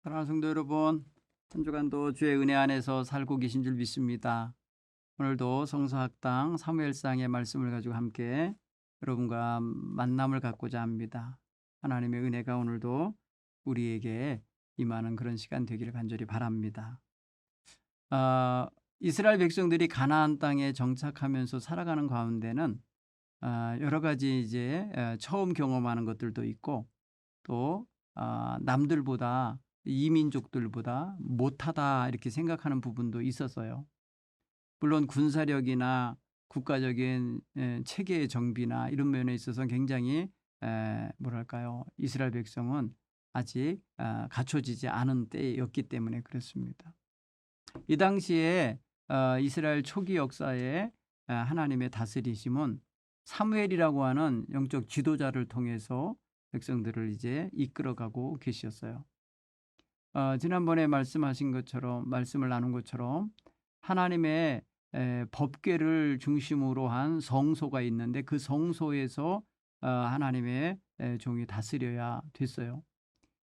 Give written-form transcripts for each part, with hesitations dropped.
사랑하는 성도 여러분, 한 주간도 주의 은혜 안에서 살고 계신 줄 믿습니다. 오늘도 성서학당 사무엘상의 말씀을 가지고 함께 여러분과 만남을 갖고자 합니다. 하나님의 은혜가 오늘도 우리에게 임하는 그런 시간 되기를 간절히 바랍니다. 이스라엘 백성들이 가나안 땅에 정착하면서 살아가는 가운데는 여러 가지 이제 처음 경험하는 것들도 있고 또 남들보다 이민족들보다 못하다 이렇게 생각하는 부분도 있었어요. 물론 군사력이나 국가적인 체계의 정비나 이런 면에 있어서 굉장히 뭐랄까요, 이스라엘 백성은 아직 갖춰지지 않은 때였기 때문에 그렇습니다. 이 당시에 이스라엘 초기 역사에 하나님의 다스리심은 사무엘이라고 하는 영적 지도자를 통해서 백성들을 이제 이끌어가고 계셨어요. 지난번에 말씀을 나눈 것처럼 하나님의 법궤를 중심으로 한 성소가 있는데 그 성소에서 하나님의 종이 다스려야 됐어요.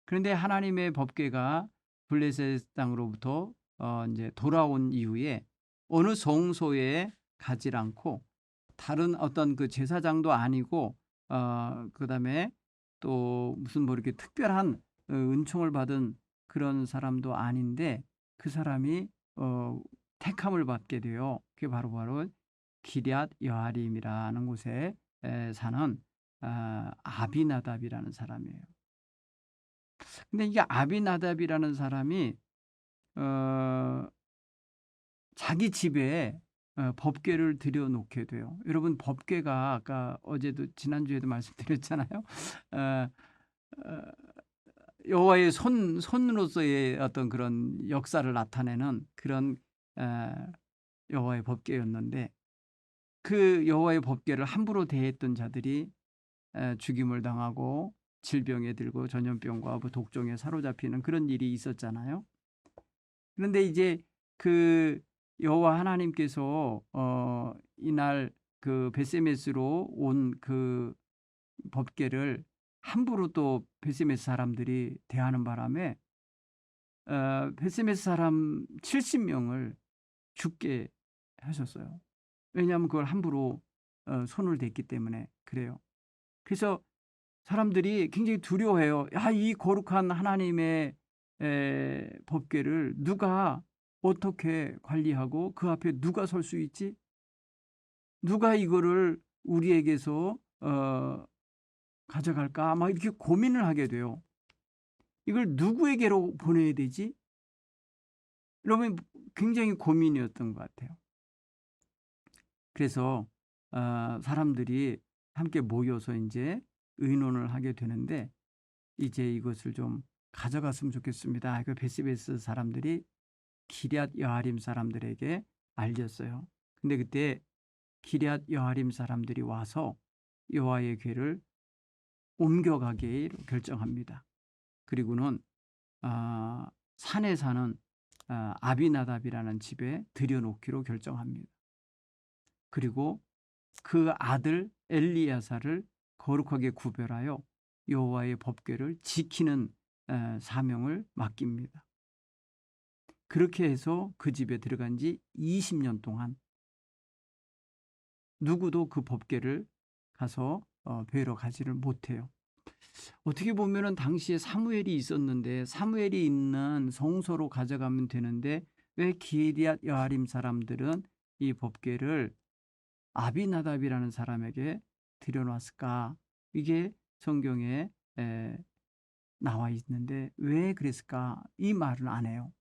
그런데 하나님의 법궤가 블레셋 땅으로부터 이제 돌아온 이후에 어느 성소에 가지 않고 다른 어떤 그 제사장도 아니고 그다음에 또 무슨 뭐 이렇게 특별한 은총을 받은 그런 사람도 아닌데 그 사람이 택함을 받게 돼요. 그게 바로 기럇 여아림이라는 곳에 사는 아비나답이라는 사람이에요. 근데 이게 아비나답이라는 사람이 어, 자기 집에 법궤를 들여놓게 돼요. 여러분, 법궤가 아까 어제도 지난주에도 말씀드렸잖아요. 어, 어, 여호와의 손으로서의 어떤 그런 역사를 나타내는 그런 여호와의 법궤였는데 그 여호와의 법궤를 함부로 대했던 자들이 죽임을 당하고 질병에 들고 전염병과 독종에 사로잡히는 그런 일이 있었잖아요. 그런데 이제 그 여호와 하나님께서 이날 그 벳세메스로 온 그 법궤를 함부로 또 벳세메스 사람들이 대하는 바람에 벳세메스 사람 70명을 죽게 하셨어요. 왜냐하면 그걸 함부로 손을 댔기 때문에 그래요. 그래서 사람들이 굉장히 두려워해요. 야, 이 거룩한 하나님의 법궤를 누가 어떻게 관리하고 그 앞에 누가 설 수 있지? 누가 이거를 우리에게서 가져갈까? 막 이렇게 고민을 하게 돼요. 이걸 누구에게로 보내야 되지? 이러면 굉장히 고민이었던 것 같아요. 그래서 사람들이 함께 모여서 이제 의논을 하게 되는데 이제 이것을 좀 가져갔으면 좋겠습니다. 그 베스베스 사람들이 기럇 여아림 사람들에게 알렸어요. 근데 그때 기럇 여아림 사람들이 와서 여호와의 궤를 옮겨가기로 결정합니다. 그리고는 산에 사는 아비나답이라는 집에 들여놓기로 결정합니다. 그리고 그 아들 엘리야사를 거룩하게 구별하여 여호와의 법궤를 지키는 사명을 맡깁니다. 그렇게 해서 그 집에 들어간 지 20년 동안 누구도 그 법궤를 가서 뵈러 가지를 못해요. 어떻게 보면은 당시에 사무엘이 있었는데 사무엘이 있는 성소로 가져가면 되는데 왜 기럇 여아림 사람들은 이 법궤를 아비나답이라는 사람에게 들여놨을까? 이게 성경에 나와 있는데 왜 그랬을까? 이 말은 안 해요.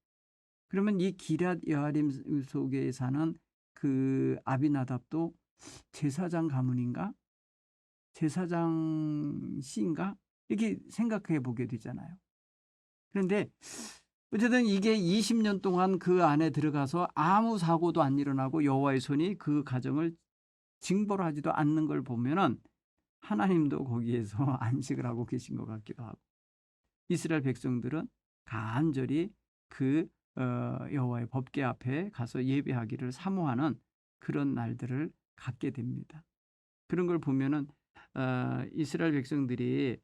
그러면 이 기럇 여아림 속에 사는 그 아비나답도 제사장 가문인가? 제사장 씨인가? 이렇게 생각해 보게 되잖아요. 그런데 어쨌든 이게 20년 동안 그 안에 들어가서 아무 사고도 안 일어나고 여호와의 손이 그 가정을 징벌 하지도 않는 걸 보면은 하나님도 거기에서 안식을 하고 계신 것 같기도 하고 이스라엘 백성들은 간절히 그 여호와의 법궤 앞에 가서 예배하기를 사모하는 그런 날들을 갖게 됩니다. 그런 걸 보면은 이스라엘 백성들이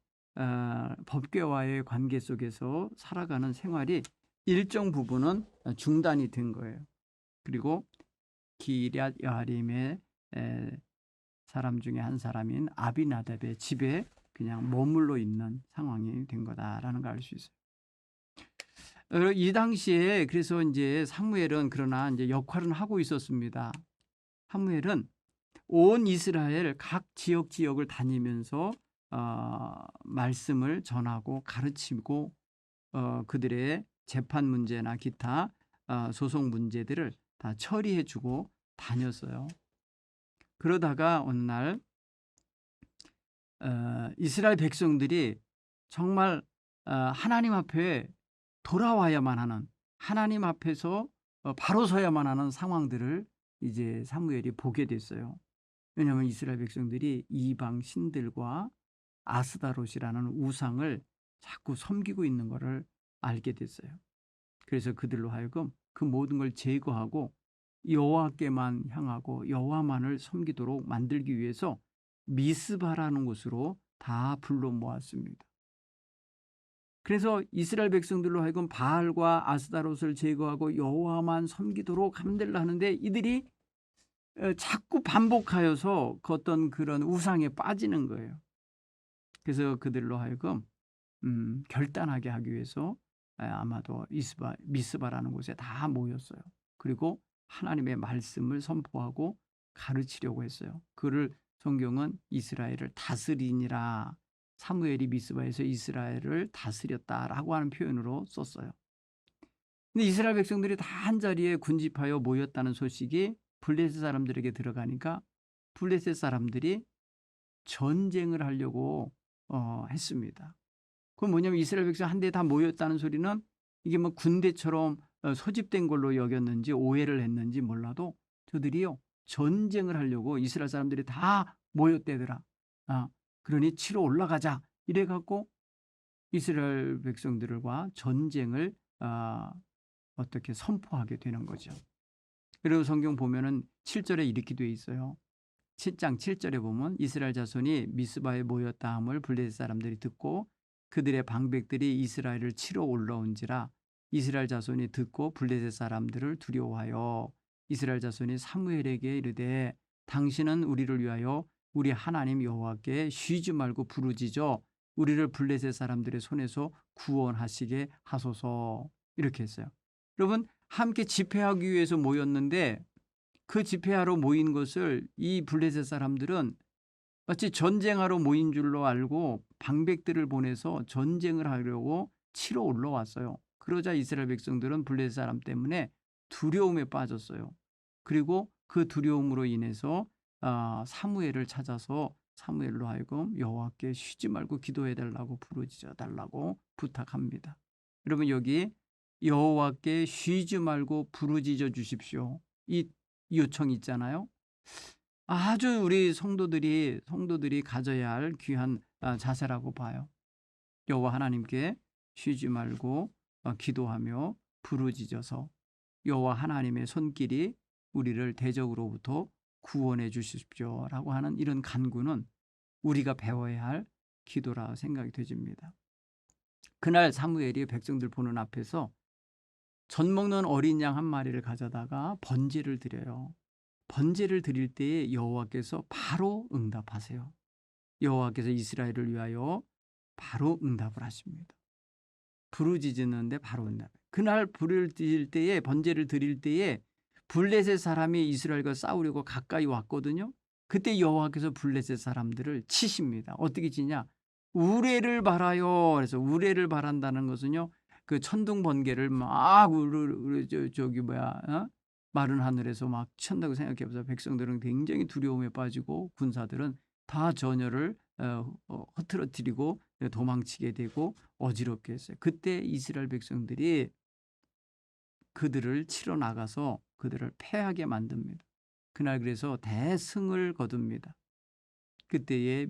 법궤와의 관계 속에서 살아가는 생활이 일정 부분은 중단이 된 거예요. 그리고 기럇 여아림의 사람 중에 한 사람인 아비나답의 집에 그냥 머물러 있는 상황이 된 거다라는 걸 알 수 있어요. 이 당시에 그래서 이제 사무엘은 그러나 이제 역할은 하고 있었습니다. 사무엘은 온 이스라엘 각 지역을 다니면서 말씀을 전하고 가르치고 그들의 재판 문제나 기타 소송 문제들을 다 처리해주고 다녔어요. 그러다가 어느 날 이스라엘 백성들이 정말 하나님 앞에 돌아와야만 하는, 하나님 앞에서 바로 서야만 하는 상황들을 이제 사무엘이 보게 됐어요. 왜냐하면 이스라엘 백성들이 이방 신들과 아스다롯이라는 우상을 자꾸 섬기고 있는 것을 알게 됐어요. 그래서 그들로 하여금 그 모든 걸 제거하고 여호와께만 향하고 여호와만을 섬기도록 만들기 위해서 미스바라는 곳으로 다 불러 모았습니다. 그래서 이스라엘 백성들로 하여금 바알과 아스다롯을 제거하고 여호와만 섬기도록 함들라 하는데 이들이 자꾸 반복하여서 그 어떤 그런 우상에 빠지는 거예요. 그래서 그들로 하여금 결단하게 하기 위해서 아마도 미스바라는 곳에 다 모였어요. 그리고 하나님의 말씀을 선포하고 가르치려고 했어요. 그를 성경은 이스라엘을 다스리니라, 사무엘이 미스바에서 이스라엘을 다스렸다라고 하는 표현으로 썼어요. 근데 이스라엘 백성들이 다 한자리에 군집하여 모였다는 소식이 블레셋 사람들에게 들어가니까 블레셋 사람들이 전쟁을 하려고 했습니다. 그건 뭐냐면 이스라엘 백성 한 대 다 모였다는 소리는 이게 뭐 군대처럼 소집된 걸로 여겼는지 오해를 했는지 몰라도 저들이요 전쟁을 하려고 이스라엘 사람들이 다 모였대더라. 그러니 치러 올라가자 이래갖고 이스라엘 백성들과 전쟁을 어떻게 선포하게 되는 거죠. 그리고 성경 보면은 7절에 이렇게 돼 있어요. 7장 7절에 보면 이스라엘 자손이 미스바에 모였다 함을 블레셋 사람들이 듣고 그들의 방백들이 이스라엘을 치러 올라온지라 이스라엘 자손이 듣고 블레셋 사람들을 두려워하여 이스라엘 자손이 사무엘에게 이르되 당신은 우리를 위하여 우리 하나님 여호와께 쉬지 말고 부르짖어 우리를 블레셋 사람들의 손에서 구원하시게 하소서 이렇게 했어요. 여러분 함께 집회하기 위해서 모였는데 그 집회하러 모인 것을 이 블레셋 사람들은 마치 전쟁하러 모인 줄로 알고 방백들을 보내서 전쟁을 하려고 치러 올라왔어요. 그러자 이스라엘 백성들은 블레셋 사람 때문에 두려움에 빠졌어요. 그리고 그 두려움으로 인해서 사무엘을 찾아서 사무엘로 하여금 여호와께 쉬지 말고 기도해달라고 부르짖어달라고 부탁합니다. 여러분 여기 여호와께 쉬지 말고 부르짖어 주십시오. 이 요청이 있잖아요. 아주 우리 성도들이 가져야 할 귀한 자세라고 봐요. 여호와 하나님께 쉬지 말고 기도하며 부르짖어서 여호와 하나님의 손길이 우리를 대적으로부터 구원해 주십시오라고 하는 이런 간구는 우리가 배워야 할 기도라 생각이 되집니다. 그날 사무엘이 백성들 보는 앞에서 젖 먹는 어린 양 한 마리를 가져다가 번제를 드려요. 번제를 드릴 때에 여호와께서 바로 응답하세요. 여호와께서 이스라엘을 위하여 바로 응답을 하십니다. 부르짖는데 바로 응답. 그날 부르짖을 때에 번제를 드릴 때에 블레셋 사람이 이스라엘과 싸우려고 가까이 왔거든요. 그때 여호와께서 블레셋 사람들을 치십니다. 어떻게 치냐? 우레를 바라요. 그래서 우레를 바란다는 것은요. 그 천둥 번개를 막 마른 하늘에서 막 친다고 생각해보세요. 백성들은 굉장히 두려움에 빠지고 군사들은 다 전열을 흐트러뜨리고 도망치게 되고 어지럽게 했어요. 그때 이스라엘 백성들이 그들을 치러 나가서 그들을 패하게 만듭니다. 그날 그래서 대승을 거둡니다. 그때에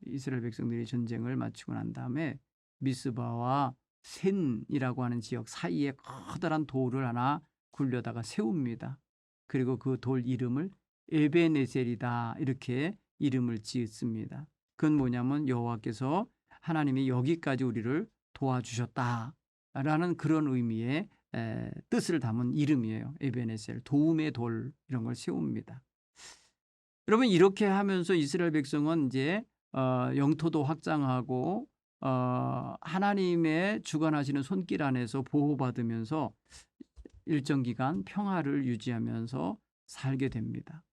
이스라엘 백성들이 전쟁을 마치고 난 다음에 미스바와 센이라고 하는 지역 사이에 커다란 돌을 하나 굴려다가 세웁니다. 그리고 그 돌 이름을 에베네셀이다 이렇게 이름을 지었습니다. 그건 뭐냐면 여호와께서 하나님이 여기까지 우리를 도와주셨다라는 그런 의미의 뜻을 담은 이름이에요. 에베네셀, 도움의 돌, 이런 걸 세웁니다. 여러분, 이렇게 하면서 이스라엘 백성은 이제 영토도 확장하고 하나님의 주관하시는 손길 안에서 보호받으면서 일정 기간 평화를 유지하면서 살게 됩니다.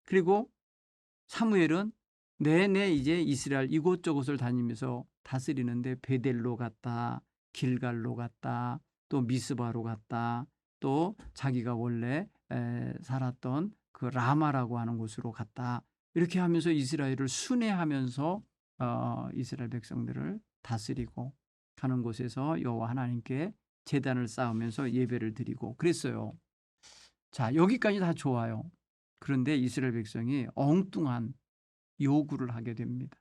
그리고 사무엘은 내내 이제 이스라엘 이곳저곳을 다니면서 다스리는데 베델로 갔다, 길갈로 갔다, 또 미스바로 갔다, 또 자기가 원래 살았던 그 라마라고 하는 곳으로 갔다. 이렇게 하면서 이스라엘을 순회하면서 이스라엘 백성들을 다스리고 가는 곳에서 여호와 하나님께 제단을 쌓으면서 예배를 드리고 그랬어요. 자, 여기까지 다 좋아요. 그런데 이스라엘 백성이 엉뚱한 요구를 하게 됩니다.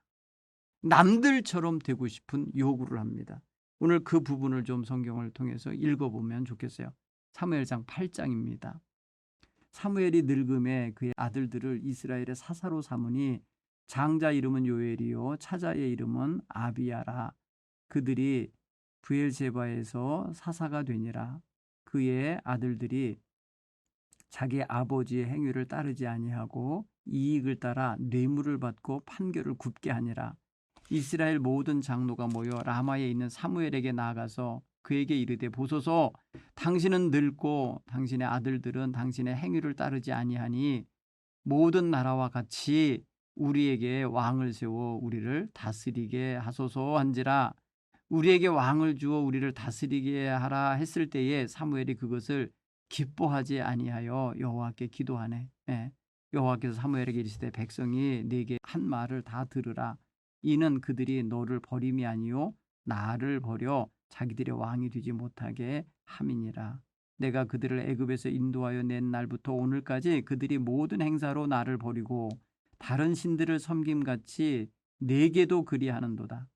남들처럼 되고 싶은 요구를 합니다. 오늘 그 부분을 좀 성경을 통해서 읽어보면 좋겠어요. 사무엘상 8장입니다. 사무엘이 늙음에 그의 아들들을 이스라엘의 사사로 삼으니 장자 이름은 요엘이요 차자의 이름은 아비야라. 그들이 브엘세바에서 사사가 되니라. 그의 아들들이 자기 아버지의 행위를 따르지 아니하고 이익을 따라 뇌물을 받고 판결을 굽게 하니라. 이스라엘 모든 장로가 모여 라마에 있는 사무엘에게 나아가서 그에게 이르되 보소서, 당신은 늙고 당신의 아들들은 당신의 행위를 따르지 아니하니 모든 나라와 같이 우리에게 왕을 세워 우리를 다스리게 하소서 한지라. 우리에게 왕을 주어 우리를 다스리게 하라 했을 때에 사무엘이 그것을 기뻐하지 아니하여 여호와께 기도하네. 여호와께서 사무엘에게 이르시되 백성이 네게 한 말을 다 들으라. 이는 그들이 너를 버림이 아니요 나를 버려 자기들의 왕이 되지 못하게 함이니라. 내가 그들을 애굽에서 인도하여 낸 날부터 오늘까지 그들이 모든 행사로 나를 버리고 다른 신들을 섬김같이 내게도 그리하는도다.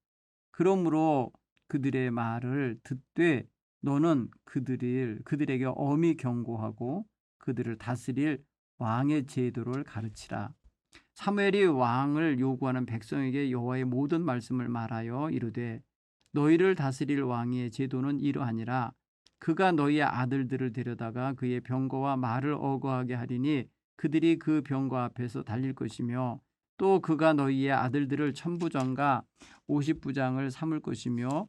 그러므로 그들의 말을 듣되 너는 그들에게 엄히 경고하고 그들을 다스릴 왕의 제도를 가르치라. 사무엘이 왕을 요구하는 백성에게 여호와의 모든 말씀을 말하여 이르되 너희를 다스릴 왕의 제도는 이러하니라. 그가 너희의 아들들을 데려다가 그의 병거와 말을 어거하게 하리니 그들이 그 병거 앞에서 달릴 것이며 또 그가 너희의 아들들을 천부장과 50부장을 삼을 것이며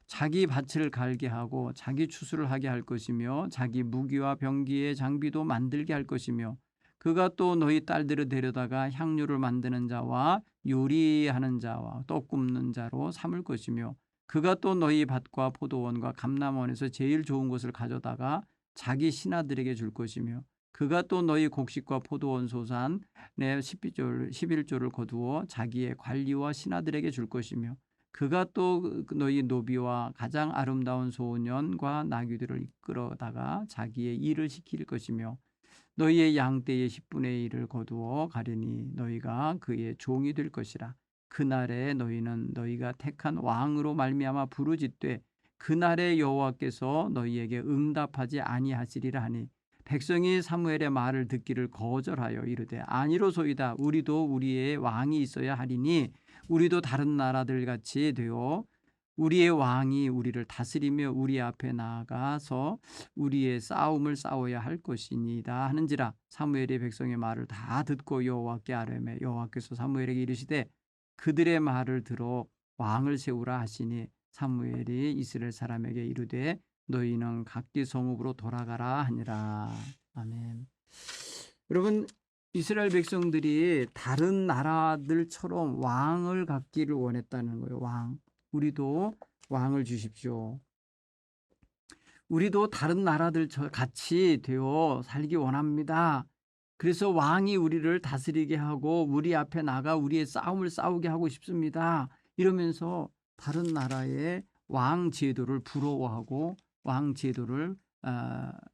자기 밭을 갈게 하고 자기 추수를 하게 할 것이며 자기 무기와 병기의 장비도 만들게 할 것이며 그가 또 너희 딸들을 데려다가 향료를 만드는 자와 요리하는 자와 떡 굽는 자로 삼을 것이며 그가 또 너희 밭과 포도원과 감람원에서 제일 좋은 것을 가져다가 자기 신하들에게 줄 것이며 그가 또 너희 곡식과 포도원 소산의 11조를 거두어 자기의 관리와 신하들에게 줄 것이며 그가 또 너희 노비와 가장 아름다운 소년과 나귀들을 이끌어다가 자기의 일을 시킬 것이며 너희의 양떼의 10분의 1을 거두어 가리니 너희가 그의 종이 될 것이라. 그날에 너희는 너희가 택한 왕으로 말미암아 부르짖되 그날에 여호와께서 너희에게 응답하지 아니하시리라 하니 백성이 사무엘의 말을 듣기를 거절하여 이르되 아니로소이다. 우리도 우리의 왕이 있어야 하리니 우리도 다른 나라들 같이 되어 우리의 왕이 우리를 다스리며 우리 앞에 나아가서 우리의 싸움을 싸워야 할 것이니이다 하는지라. 사무엘이 백성의 말을 다 듣고 여호와께 아뢰매 여호와께서 사무엘에게 이르시되 그들의 말을 들어 왕을 세우라 하시니 사무엘이 이스라엘 사람에게 이르되 너희는 각기 성읍으로 돌아가라 하니라. 아멘. 여러분, 이스라엘 백성들이 다른 나라들처럼 왕을 갖기를 원했다는 거예요. 왕. 우리도 왕을 주십시오. 우리도 다른 나라들 같이 되어 살기 원합니다. 그래서 왕이 우리를 다스리게 하고 우리 앞에 나가 우리의 싸움을 싸우게 하고 싶습니다. 이러면서 다른 나라의 왕 제도를 부러워하고 왕 제도를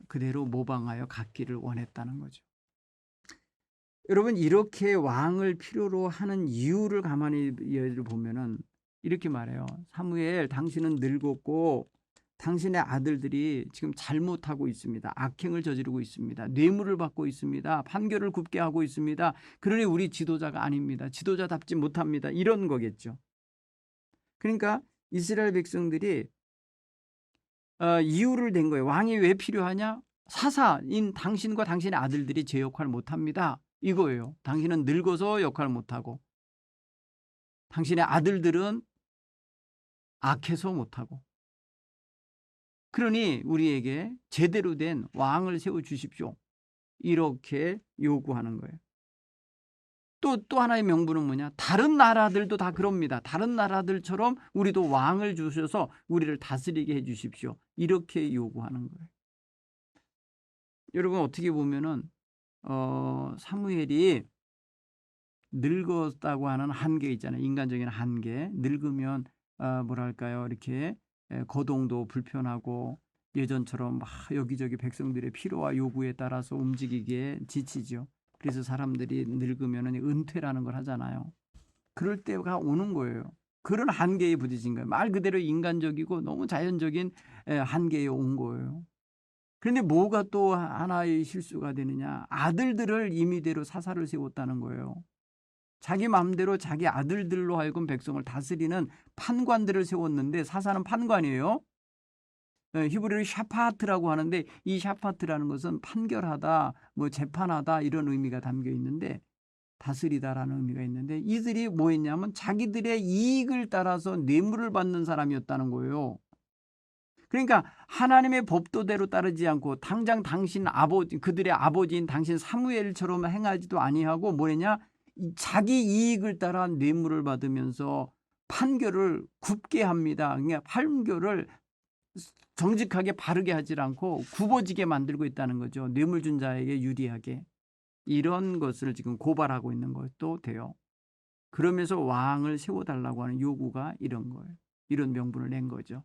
그대로 모방하여 갖기를 원했다는 거죠. 여러분, 이렇게 왕을 필요로 하는 이유를 가만히 보면은 이렇게 말해요. 사무엘, 당신은 늙었고 당신의 아들들이 지금 잘못하고 있습니다. 악행을 저지르고 있습니다. 뇌물을 받고 있습니다. 판결을 굽게 하고 있습니다. 그러니 우리 지도자가 아닙니다. 지도자답지 못합니다. 이런 거겠죠. 그러니까 이스라엘 백성들이 이유를 낸 거예요. 왕이 왜 필요하냐? 사사인 당신과 당신의 아들들이 제 역할을 못합니다. 이거예요. 당신은 늙어서 역할을 못하고 당신의 아들들은 악해서 못하고 그러니 우리에게 제대로 된 왕을 세워주십시오. 이렇게 요구하는 거예요. 또 하나의 명분은 뭐냐? 다른 나라들도 다 그럽니다. 다른 나라들처럼 우리도 왕을 주셔서 우리를 다스리게 해주십시오. 이렇게 요구하는 거예요. 여러분 어떻게 보면은 사무엘이 늙었다고 하는 한계 있잖아요. 인간적인 한계. 늙으면 뭐랄까요? 이렇게 거동도 불편하고 예전처럼 막 여기저기 백성들의 필요와 요구에 따라서 움직이기에 지치죠. 그래서 사람들이 늙으면 은퇴라는 걸 하잖아요. 그럴 때가 오는 거예요. 그런 한계에 부딪힌 거예요. 말 그대로 인간적이고 너무 자연적인 한계에 온 거예요. 그런데 뭐가 또 하나의 실수가 되느냐. 아들들을 임의대로 사사를 세웠다는 거예요. 자기 마음대로 자기 아들들로 하여금 백성을 다스리는 판관들을 세웠는데 사사는 판관이에요. 히브리어로 샤파트라고 하는데 이 샤파트라는 것은 판결하다, 뭐 재판하다 이런 의미가 담겨 있는데 다스리다라는 의미가 있는데 이들이 뭐 했냐면 자기들의 이익을 따라서 뇌물을 받는 사람이었다는 거예요. 그러니까 하나님의 법도대로 따르지 않고 당장 당신 아버지 그들의 아버지인 당신 사무엘처럼 행하지도 아니하고 뭐냐 자기 이익을 따라 뇌물을 받으면서 판결을 굽게 합니다. 그러니까 판결을 정직하게 바르게 하지 않고 굽어지게 만들고 있다는 거죠. 뇌물 준 자에게 유리하게. 이런 것을 지금 고발하고 있는 것도 돼요. 그러면서 왕을 세워달라고 하는 요구가 이런 거예요. 이런 명분을 낸 거죠.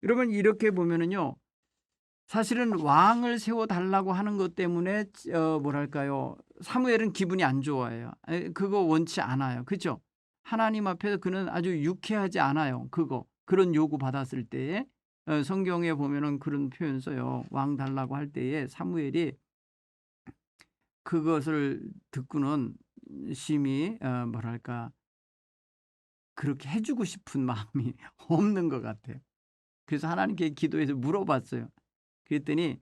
여러분 이렇게 보면은요. 사실은 왕을 세워달라고 하는 것 때문에 뭐랄까요. 사무엘은 기분이 안 좋아해요. 그거 원치 않아요. 그렇죠? 하나님 앞에서 그는 아주 유쾌하지 않아요. 그런 요구 받았을 때에 성경에 보면은 그런 표현 써요. 왕 달라고 할 때에 사무엘이 그것을 듣고는 심히 뭐랄까 그렇게 해주고 싶은 마음이 없는 것 같아요. 그래서 하나님께 기도해서 물어봤어요. 그랬더니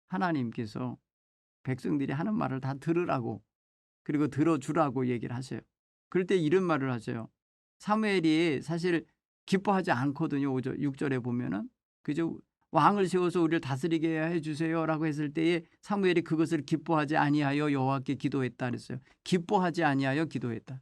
하나님께서 백성들이 하는 말을 다 들으라고 그리고 들어주라고 얘기를 하셔요. 그럴 때 이런 말을 하셔요. 사무엘이 사실 기뻐하지 않거든요. 6절에 보면은 그저 왕을 세워서 우리를 다스리게 해주세요라고 했을 때에 사무엘이 그것을 기뻐하지 아니하여 여호와께 기도했다 그랬어요. 기뻐하지 아니하여 기도했다.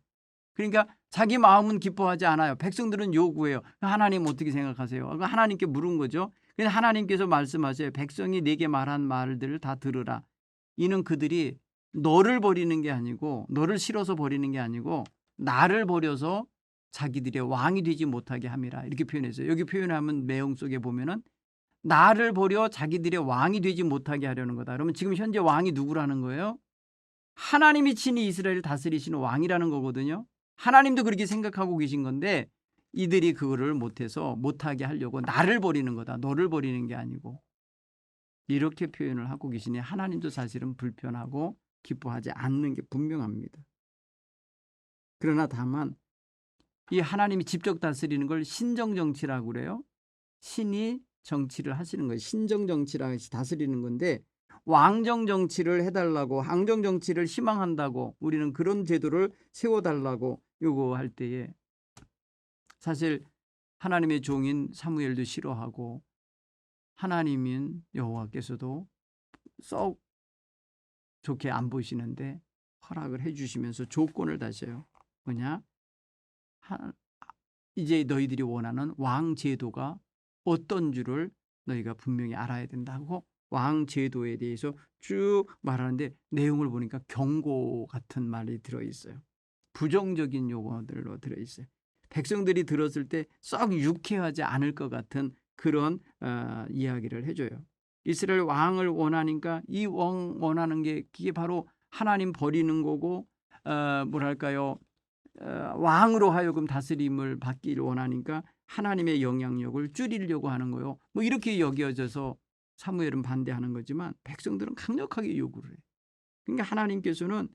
그러니까 자기 마음은 기뻐하지 않아요. 백성들은 요구해요. 하나님 어떻게 생각하세요? 하나님께 물은 거죠. 그래서 하나님께서 말씀하세요. 백성이 내게 말한 말들을 다 들으라. 이는 그들이 너를 버리는 게 아니고 너를 싫어서 버리는 게 아니고 나를 버려서 자기들의 왕이 되지 못하게 함이라. 이렇게 표현했어요. 여기 표현하면 내용 속에 보면은 나를 버려 자기들의 왕이 되지 못하게 하려는 거다. 그러면 지금 현재 왕이 누구라는 거예요? 하나님이 친히 이스라엘을 다스리시는 왕이라는 거거든요. 하나님도 그렇게 생각하고 계신 건데 이들이 그거를 못해서 못하게 하려고 나를 버리는 거다. 너를 버리는 게 아니고. 이렇게 표현을 하고 계시니 하나님도 사실은 불편하고 기뻐하지 않는 게 분명합니다. 그러나 다만 이 하나님이 직접 다스리는 걸 신정정치라고 그래요. 신이 정치를 하시는 거예요. 신정정치라고 다스리는 건데 왕정정치를 해달라고 왕정정치를 희망한다고 우리는 그런 제도를 세워달라고 요구할 때에 사실 하나님의 종인 사무엘도 싫어하고 하나님인 여호와께서도 썩 좋게 안 보시는데 허락을 해주시면서 조건을 다셔요. 뭐냐? 이제 너희들이 원하는 왕 제도가 어떤 줄을 너희가 분명히 알아야 된다고 왕 제도에 대해서 쭉 말하는데 내용을 보니까 경고 같은 말이 들어있어요. 부정적인 용어들로 들어있어요. 백성들이 들었을 때 썩 유쾌하지 않을 것 같은 그런 이야기를 해줘요. 이스라엘 왕을 원하니까 이 왕 원하는 게 그게 바로 하나님 버리는 거고 뭐랄까요 왕으로 하여금 다스림을 받기를 원하니까 하나님의 영향력을 줄이려고 하는 거예요. 뭐 이렇게 여겨져서 사무엘은 반대하는 거지만 백성들은 강력하게 요구를 해요. 그러니까 하나님께서는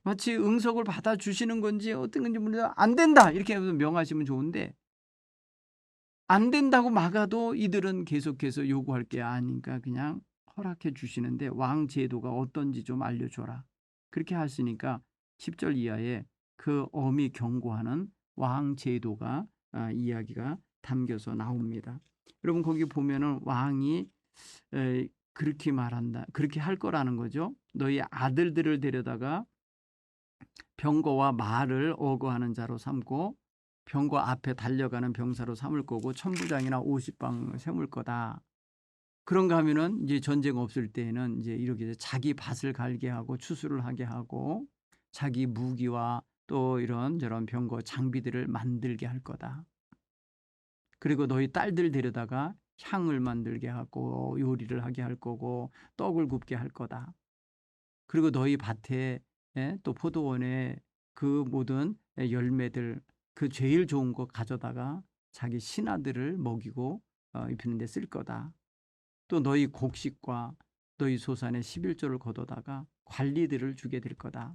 마치 응석을 받아주시는 건지 어떤 건지 모르겠는데 안 된다 이렇게 명하시면 좋은데 안 된다고 막아도 이들은 계속해서 요구할 게 아니니까 그냥 허락해 주시는데 왕 제도가 어떤지 좀 알려줘라. 그렇게 하시니까 10절 이하에 그 엄히 경고하는 왕 제도가 이야기가 담겨서 나옵니다. 여러분 거기 보면은 왕이 그렇게 말한다. 그렇게 할 거라는 거죠. 너희 아들들을 데려다가 병거와 말을 어거하는 자로 삼고 병거 앞에 달려가는 병사로 삼을 거고 천부장이나 50방 세울 거다. 그런가 하면은 이제 전쟁 없을 때에는 이제 이렇게 자기 밭을 갈게 하고 추수를 하게 하고 자기 무기와 또 이런 저런 병거 장비들을 만들게 할 거다. 그리고 너희 딸들 데려다가 향을 만들게 하고 요리를 하게 할 거고 떡을 굽게 할 거다. 그리고 너희 밭에 또 포도원에 그 모든 열매들 그 제일 좋은 거 가져다가 자기 신하들을 먹이고 입히는 데 쓸 거다. 또 너희 곡식과 너희 소산의 11조를 거둬다가 관리들을 주게 될 거다.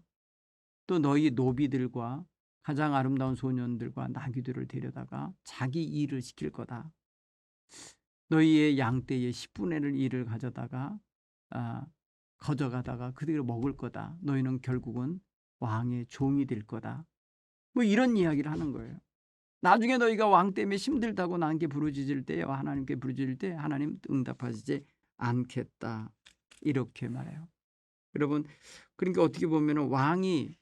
또 너희 노비들과 가장 아름다운 소년들과 나귀들을 데려다가 자기 일을 시킬 거다. 너희의 양떼의 10분의 1 일을 가져다가 거저가다가 그대로 먹을 거다. 너희는 결국은 왕의 종이 될 거다. 뭐 이런 이야기를 하는 거예요. 나중에 너희가 왕 때문에 힘들다고 나한테 부르짖을 때 하나님께 부르짖을 때 하나님 응답하시지 않겠다. 이렇게 말해요. 여러분 그러니까 어떻게 보면 왕이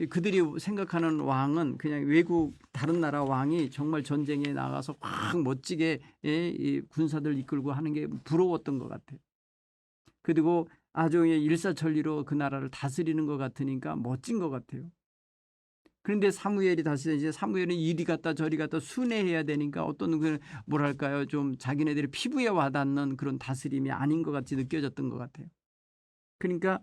그들이 생각하는 왕은 그냥 외국 다른 나라 왕이 정말 전쟁에 나가서 확 멋지게 이 군사들 이끌고 하는 게 부러웠던 것 같아요. 그리고 아주 일사천리로 그 나라를 다스리는 것 같으니까 멋진 것 같아요. 그런데 사무엘이 다시 이제 사무엘은 이리 갔다 저리 갔다 순회해야 되니까 어떤 그 뭐랄까요 좀 자기네들의 피부에 와닿는 그런 다스림이 아닌 것 같이 느껴졌던 것 같아요. 그러니까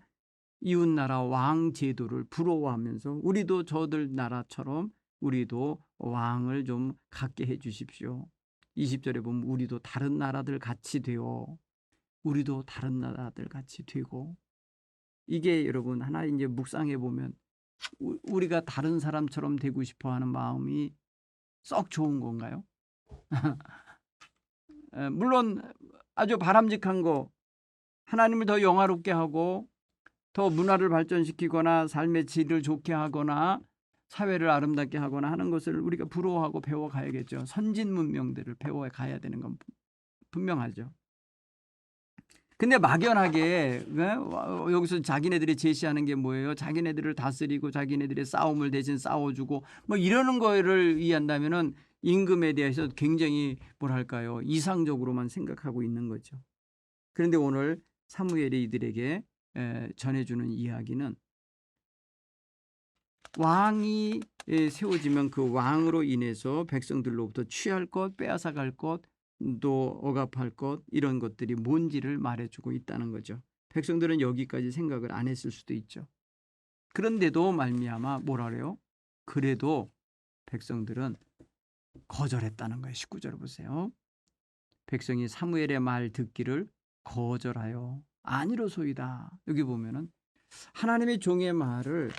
이웃나라 왕 제도를 부러워하면서 우리도 저들 나라처럼 우리도 왕을 좀 갖게 해 주십시오. 20절에 보면 우리도 다른 나라들 같이 되어 우리도 다른 나라들 같이 되고 이게 여러분 하나 이제 묵상해 보면 우리가 다른 사람처럼 되고 싶어 하는 마음이 썩 좋은 건가요? 물론 아주 바람직한 거 하나님을 더 영화롭게 하고 더 문화를 발전시키거나 삶의 질을 좋게 하거나 사회를 아름답게 하거나 하는 것을 우리가 부러워하고 배워가야겠죠. 선진 문명들을 배워가야 되는 건 분명하죠. 근데 막연하게 여기서 자기네들이 제시하는 게 뭐예요? 자기네들을 다스리고 자기네들의 싸움을 대신 싸워주고 뭐 이러는 거를 이해한다면은 임금에 대해서 굉장히 뭐랄까요 이상적으로만 생각하고 있는 거죠. 그런데 오늘 사무엘이 이들에게 전해주는 이야기는 왕이 세워지면 그 왕으로 인해서 백성들로부터 취할 것, 빼앗아갈 것, 또 억압할 것 이런 것들이 뭔지를 말해주고 있다는 거죠. 백성들은 여기까지 생각을 안 했을 수도 있죠. 그런데도 말미암아 뭐라 그래요? 그래도 백성들은 거절했다는 거예요. 19절 보세요. 백성이 사무엘의 말 듣기를 거절하여 아니로소이다. 여기 보면은 하나님의 종의 말을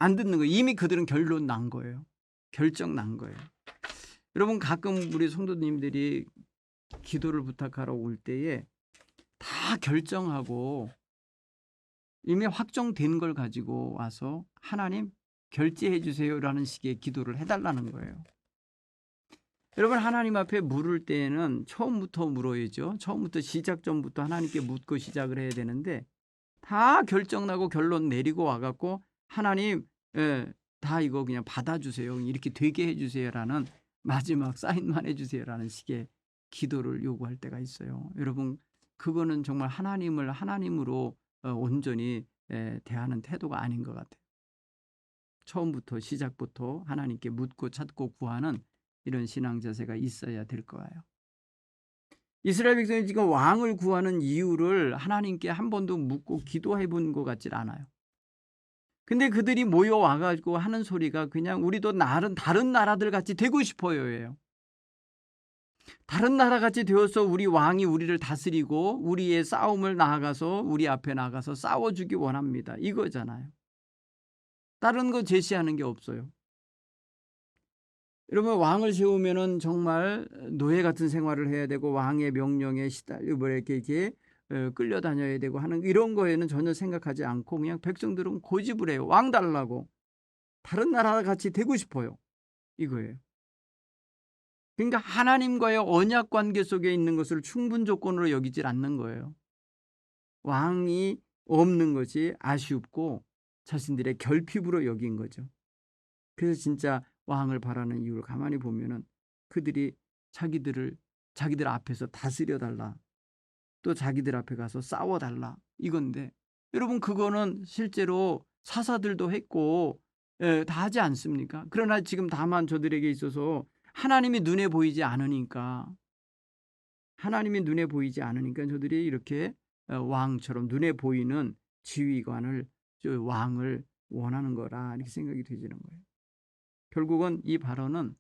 안 듣는 거예요. 이미 그들은 결론 난 거예요. 결정 난 거예요. 여러분 가끔 우리 성도님들이 기도를 부탁하러 올 때에 다 결정하고 이미 확정된 걸 가지고 와서 하나님 결제해 주세요라는 식의 기도를 해달라는 거예요. 여러분 하나님 앞에 물을 때에는 처음부터 물어야죠. 처음부터 시작 전부터 하나님께 묻고 시작을 해야 되는데 다 결정나고 결론 내리고 와갖고 하나님 다 이거 그냥 받아주세요. 이렇게 되게 해주세요라는 마지막 사인만 해주세요라는 식의 기도를 요구할 때가 있어요. 여러분 그거는 정말 하나님을 하나님으로 온전히 대하는 태도가 아닌 것 같아요. 처음부터 시작부터 하나님께 묻고 찾고 구하는 이런 신앙 자세가 있어야 될 거예요. 이스라엘 백성이 지금 왕을 구하는 이유를 하나님께 한 번도 묻고 기도해 본 것 같질 않아요. 근데 그들이 모여와가지고 하는 소리가 그냥 우리도 다른 나라들 같이 되고 싶어요예요. 다른 나라 같이 되어서 우리 왕이 우리를 다스리고 우리의 싸움을 나아가서 우리 앞에 나가서 싸워주기 원합니다. 이거잖아요. 다른 거 제시하는 게 없어요. 여러분 왕을 세우면은 정말 노예 같은 생활을 해야 되고 왕의 명령에 시달려 뭐 이렇게 끌려다녀야 되고 하는 이런 거에는 전혀 생각하지 않고 그냥 백성들은 고집을 해요. 왕 달라고. 다른 나라와 같이 되고 싶어요. 이거예요. 그러니까 하나님과의 언약 관계 속에 있는 것을 충분 조건으로 여기질 않는 거예요. 왕이 없는 것이 아쉽고 자신들의 결핍으로 여긴 거죠. 그래서 진짜 왕을 바라는 이유를 가만히 보면은 그들이 자기들 앞에서 다스려 달라. 또 자기들 앞에 가서 싸워 달라. 이건데 여러분 그거는 실제로 사사들도 했고 다 하지 않습니까? 그러나 지금 다만 저들에게 있어서 하나님이 눈에 보이지 않으니까 저들이 이렇게 왕처럼 눈에 보이는 지휘관을 왕을 원하는 거라 이렇게 생각이 되지는 거예요. 결국은 이 발언은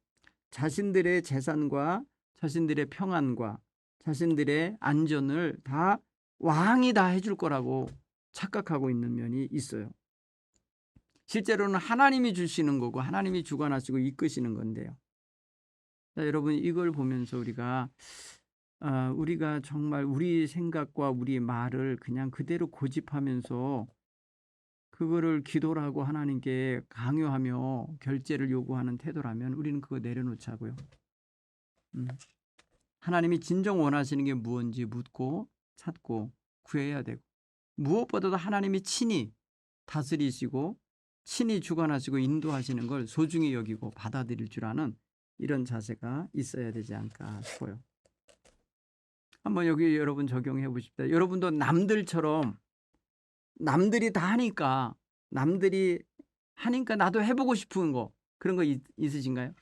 자신들의 재산과 자신들의 평안과 자신들의 안전을 다 왕이 다 해줄 거라고 착각하고 있는 면이 있어요. 실제로는 하나님이 주시는 거고 하나님이 주관하시고 이끄시는 건데요. 자, 여러분 이걸 보면서 우리가 정말 우리 생각과 우리 말을 그냥 그대로 고집하면서 그거를 기도라고 하나님께 강요하며 결제를 요구하는 태도라면 우리는 그거 내려놓자고요. 하나님이 진정 원하시는 게 무엇인지 묻고 찾고 구해야 되고 무엇보다도 하나님이 친히 다스리시고 친히 주관하시고 인도하시는 걸 소중히 여기고 받아들일 줄 아는 이런 자세가 있어야 되지 않을까 싶어요. 한번 여기 여러분 적용해 보십시오. 여러분도 남들처럼 남들이 다 하니까 나도 해보고 싶은 거 그런 거 있으신가요?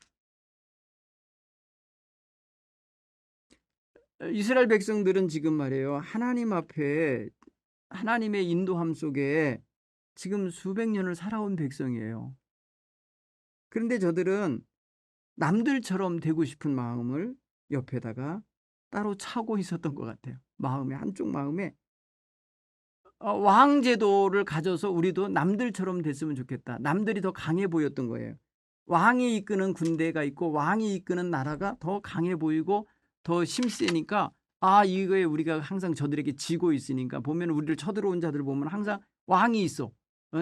이스라엘 백성들은 지금 말이에요. 하나님 앞에 하나님의 인도함 속에 지금 수백 년을 살아온 백성이에요. 그런데 저들은 남들처럼 되고 싶은 마음을 옆에다가 따로 차고 있었던 것 같아요. 한쪽 마음에 왕제도를 가져서 우리도 남들처럼 됐으면 좋겠다. 남들이 더 강해 보였던 거예요. 왕이 이끄는 군대가 있고 왕이 이끄는 나라가 더 강해 보이고 더 힘세니까 이거에 우리가 항상 저들에게 지고 있으니까 보면 우리를 쳐들어온 자들 보면 항상 왕이 있어.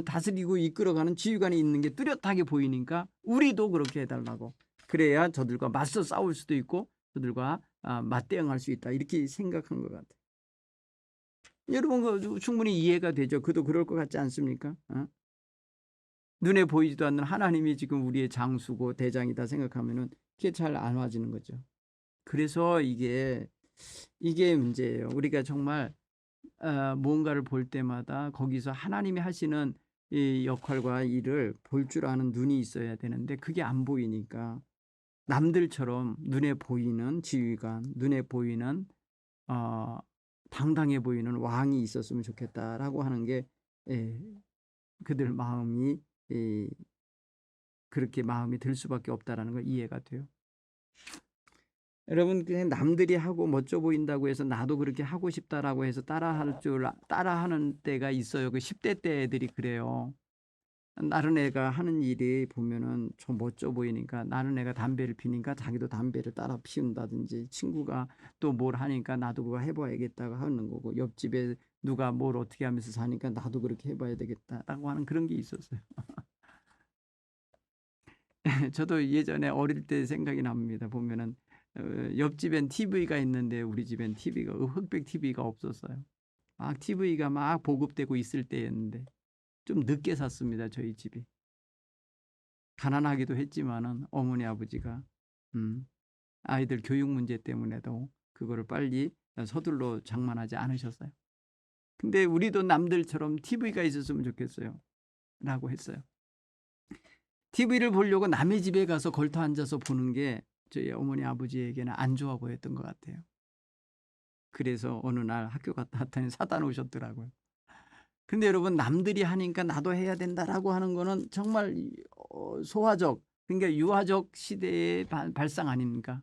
다스리고 이끌어가는 지휘관이 있는 게 뚜렷하게 보이니까 우리도 그렇게 해달라고. 그래야 저들과 맞서 싸울 수도 있고 저들과 맞대응할 수 있다. 이렇게 생각한 것 같아요. 여러분 충분히 이해가 되죠. 그도 그럴 것 같지 않습니까? 눈에 보이지도 않는 하나님이 지금 우리의 장수고 대장이다 생각하면은 그게 잘 안 와지는 거죠. 그래서 이게 문제예요. 우리가 정말 뭔가를 볼 때마다 거기서 하나님이 하시는 이 역할과 일을 볼 줄 아는 눈이 있어야 되는데 그게 안 보이니까 남들처럼 눈에 보이는 지휘관, 눈에 보이는 당당해 보이는 왕이 있었으면 좋겠다라고 하는 게 그들 마음이 그렇게 마음이 들 수밖에 없다라는 걸 이해가 돼요. 여러분 그냥 남들이 하고 멋져 보인다고 해서 나도 그렇게 하고 싶다라고 해서 따라하는 때가 있어요. 그 10대 때 애들이 그래요. 다른 애가 하는 일이 보면은 좀 멋져 보이니까 나는 애가 담배를 피니까 자기도 담배를 따라 피운다든지 친구가 또 뭘 하니까 나도 그거 해봐야겠다고 하는 거고 옆집에 누가 뭘 어떻게 하면서 사니까 나도 그렇게 해봐야 되겠다라고 하는 그런 게 있었어요. 저도 예전에 어릴 때 생각이 납니다. 보면은 옆집엔 TV가 있는데 우리 집엔 흑백 TV가 없었어요. 막 TV가 막 보급되고 있을 때였는데 좀 늦게 샀습니다. 저희 집이. 가난하기도 했지만은 어머니 아버지가 아이들 교육 문제 때문에도 그거를 빨리 서둘러 장만하지 않으셨어요. 근데 우리도 남들처럼 TV가 있었으면 좋겠어요. 라고 했어요. TV를 보려고 남의 집에 가서 걸터 앉아서 보는 게 저희 어머니 아버지에게는 안 좋아 보였던 것 같아요. 그래서 어느 날 학교 갔다 왔더니 사다 놓으셨더라고요. 근데 여러분 남들이 하니까 나도 해야 된다라고 하는 거는 정말 소화적 그러니까 유아적 시대의 발상 아닙니까?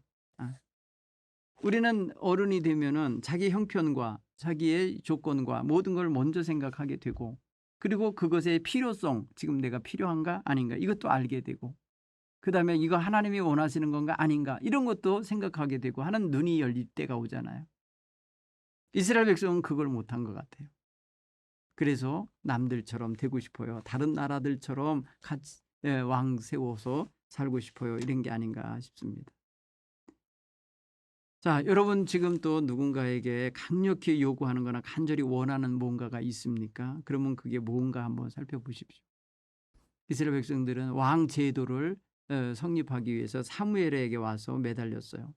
우리는 어른이 되면은 자기 형편과 자기의 조건과 모든 걸 먼저 생각하게 되고 그리고 그것의 필요성, 지금 내가 필요한가 아닌가 이것도 알게 되고, 그 다음에 이거 하나님이 원하시는 건가 아닌가 이런 것도 생각하게 되고 하는 눈이 열릴 때가 오잖아요. 이스라엘 백성은 그걸 못한 것 같아요. 그래서 남들처럼 되고 싶어요. 다른 나라들처럼 같이 왕 세워서 살고 싶어요. 이런 게 아닌가 싶습니다. 자, 여러분 지금 또 누군가에게 강력히 요구하는 거나 간절히 원하는 뭔가가 있습니까? 그러면 그게 뭔가 한번 살펴보십시오. 이스라엘 백성들은 왕 제도를 성립하기 위해서 사무엘에게 와서 매달렸어요.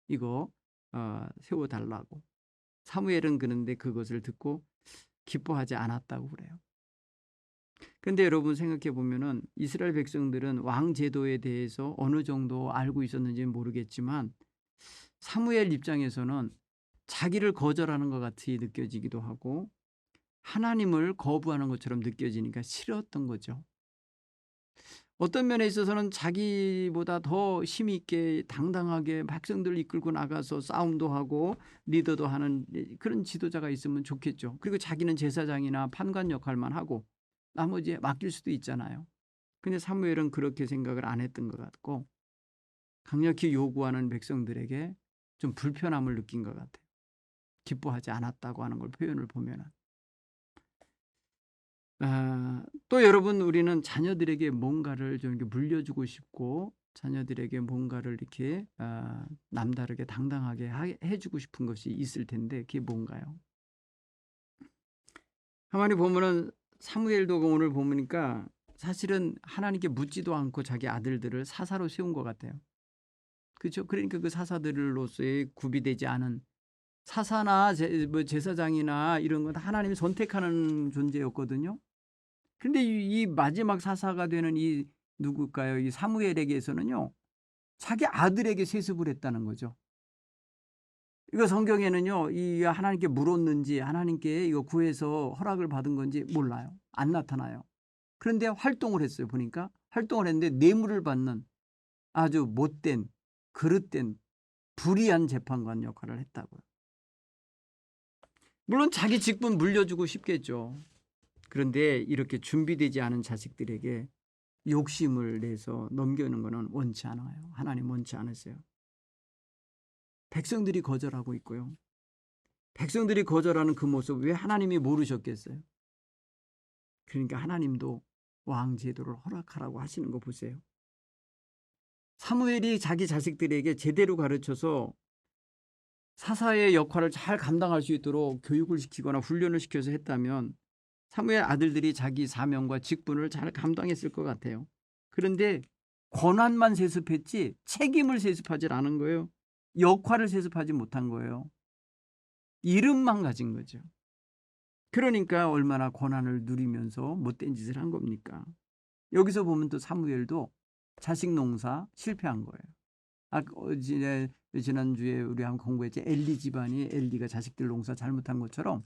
이거 세워달라고. 사무엘은 그런데 그것을 듣고 기뻐하지 않았다고 그래요. 근데 여러분 생각해 보면은 이스라엘 백성들은 왕 제도에 대해서 어느 정도 알고 있었는지는 모르겠지만 사무엘 입장에서는 자기를 거절하는 것 같이 느껴지기도 하고 하나님을 거부하는 것처럼 느껴지니까 싫었던 거죠. 어떤 면에 있어서는 자기보다 더 힘 있게 당당하게 백성들을 이끌고 나가서 싸움도 하고 리더도 하는 그런 지도자가 있으면 좋겠죠. 그리고 자기는 제사장이나 판관 역할만 하고 나머지 맡길 수도 있잖아요. 근데 사무엘은 그렇게 생각을 안 했던 것 같고 강력히 요구하는 백성들에게 좀 불편함을 느낀 것 같아요. 기뻐하지 않았다고 하는 걸 표현을 보면은. 또 여러분 우리는 자녀들에게 뭔가를 좀 이렇게 물려주고 싶고 자녀들에게 뭔가를 이렇게 남다르게 당당하게 해주고 싶은 것이 있을 텐데 그게 뭔가요? 가만히 보면은 사무엘도 오늘 보니까 사실은 하나님께 묻지도 않고 자기 아들들을 사사로 세운 것 같아요. 그렇죠? 그러니까 그 사사들로서의 구비되지 않은 사사나 제사장이나 이런 건 하나님이 선택하는 존재였거든요. 근데 이 마지막 사사가 되는 이 누굴까요? 이 사무엘에게서는요. 자기 아들에게 세습을 했다는 거죠. 이거 성경에는요. 이 하나님께 물었는지 하나님께 이거 구해서 허락을 받은 건지 몰라요. 안 나타나요. 그런데 활동을 했어요. 보니까 활동을 했는데 뇌물을 받는 아주 못된 그릇된 불의한 재판관 역할을 했다고요. 물론 자기 직분 물려주고 싶겠죠. 그런데 이렇게 준비되지 않은 자식들에게 욕심을 내서 넘기는 것은 원치 않아요. 하나님 원치 않으세요. 백성들이 거절하고 있고요. 백성들이 거절하는 그 모습 왜 하나님이 모르셨겠어요? 그러니까 하나님도 왕 제도를 허락하라고 하시는 거 보세요. 사무엘이 자기 자식들에게 제대로 가르쳐서 사사의 역할을 잘 감당할 수 있도록 교육을 시키거나 훈련을 시켜서 했다면 사무엘 아들들이 자기 사명과 직분을 잘 감당했을 것 같아요. 그런데 권한만 세습했지 책임을 세습하지 않은 거예요. 역할을 세습하지 못한 거예요. 이름만 가진 거죠. 그러니까 얼마나 권한을 누리면서 못된 짓을 한 겁니까? 여기서 보면 또 사무엘도 자식 농사 실패한 거예요. 지난주에 우리 한번 공부했지. 엘리 집안이 엘리가 자식들 농사 잘못한 것처럼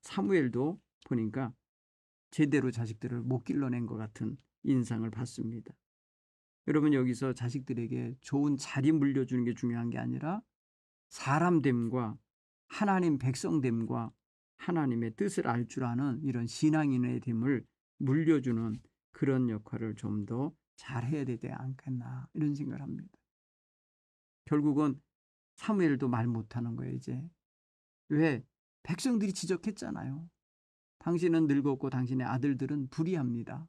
사무엘도 보니까 제대로 자식들을 못 길러낸 것 같은 인상을 받습니다. 여러분 여기서 자식들에게 좋은 자리 물려주는 게 중요한 게 아니라 사람됨과 하나님 백성됨과 하나님의 뜻을 알 줄 아는 이런 신앙인의 됨을 물려주는 그런 역할을 좀 더 잘해야 되지 않겠나 이런 생각을 합니다. 결국은 사무엘도 말 못하는 거예요. 이제 왜? 백성들이 지적했잖아요. 당신은 늙었고 당신의 아들들은 불의합니다.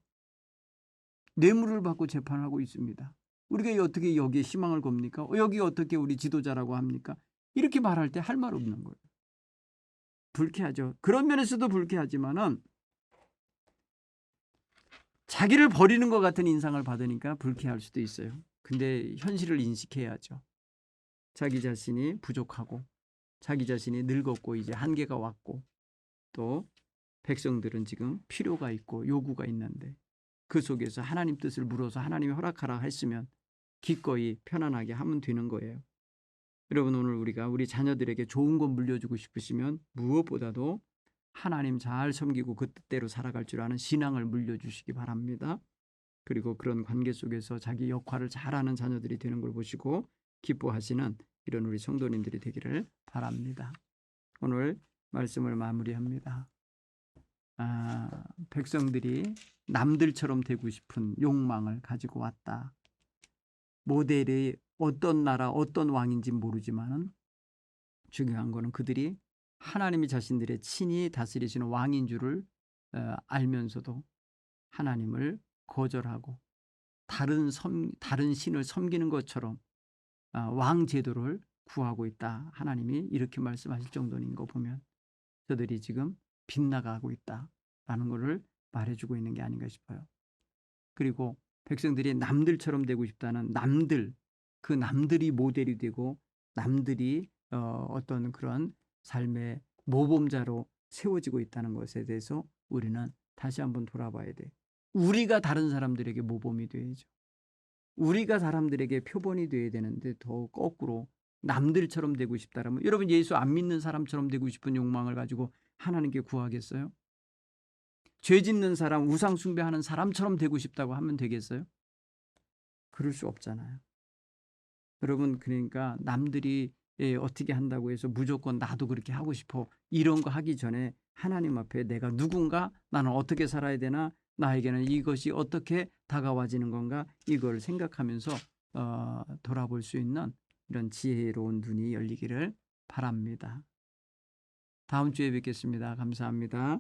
뇌물을 받고 재판하고 있습니다. 우리가 어떻게 여기에 희망을 겁니까? 여기 어떻게 우리 지도자라고 합니까? 이렇게 말할 때 할 말 없는 거예요. 불쾌하죠. 그런 면에서도 불쾌하지만은 자기를 버리는 것 같은 인상을 받으니까 불쾌할 수도 있어요. 근데 현실을 인식해야죠. 자기 자신이 부족하고 자기 자신이 늙었고 이제 한계가 왔고 또 백성들은 지금 필요가 있고 요구가 있는데 그 속에서 하나님 뜻을 물어서 하나님이 허락하라 했으면 기꺼이 편안하게 하면 되는 거예요. 여러분 오늘 우리가 우리 자녀들에게 좋은 것 물려주고 싶으시면 무엇보다도 하나님 잘 섬기고 그 뜻대로 살아갈 줄 아는 신앙을 물려주시기 바랍니다. 그리고 그런 관계 속에서 자기 역할을 잘하는 자녀들이 되는 걸 보시고 기뻐하시는 이런 우리 성도님들이 되기를 바랍니다. 오늘 말씀을 마무리합니다. 백성들이 남들처럼 되고 싶은 욕망을 가지고 왔다. 모델이 어떤 나라 어떤 왕인지 모르지만은 중요한 거는 그들이 하나님이 자신들의 친히 다스리시는 왕인 줄을 알면서도 하나님을 거절하고 다른 신을 섬기는 것처럼 왕 제도를 구하고 있다. 하나님이 이렇게 말씀하실 정도인 거 보면 저들이 지금 빗나가고 있다라는 것을 말해주고 있는 게 아닌가 싶어요. 그리고 백성들이 남들처럼 되고 싶다는 그 남들이 모델이 되고 남들이 어떤 그런 삶의 모범자로 세워지고 있다는 것에 대해서 우리는 다시 한번 돌아봐야 돼. 우리가 다른 사람들에게 모범이 돼야죠. 우리가 사람들에게 표본이 돼야 되는데 더 거꾸로 남들처럼 되고 싶다라면 여러분 예수 안 믿는 사람처럼 되고 싶은 욕망을 가지고 하나님께 구하겠어요? 죄 짓는 사람, 우상 숭배하는 사람처럼 되고 싶다고 하면 되겠어요? 그럴 수 없잖아요. 여러분 그러니까 남들이 어떻게 한다고 해서 무조건 나도 그렇게 하고 싶어 이런 거 하기 전에 하나님 앞에 내가 누군가 나는 어떻게 살아야 되나 나에게는 이것이 어떻게 다가와지는 건가 이걸 생각하면서 돌아볼 수 있는 이런 지혜로운 눈이 열리기를 바랍니다. 다음 주에 뵙겠습니다. 감사합니다.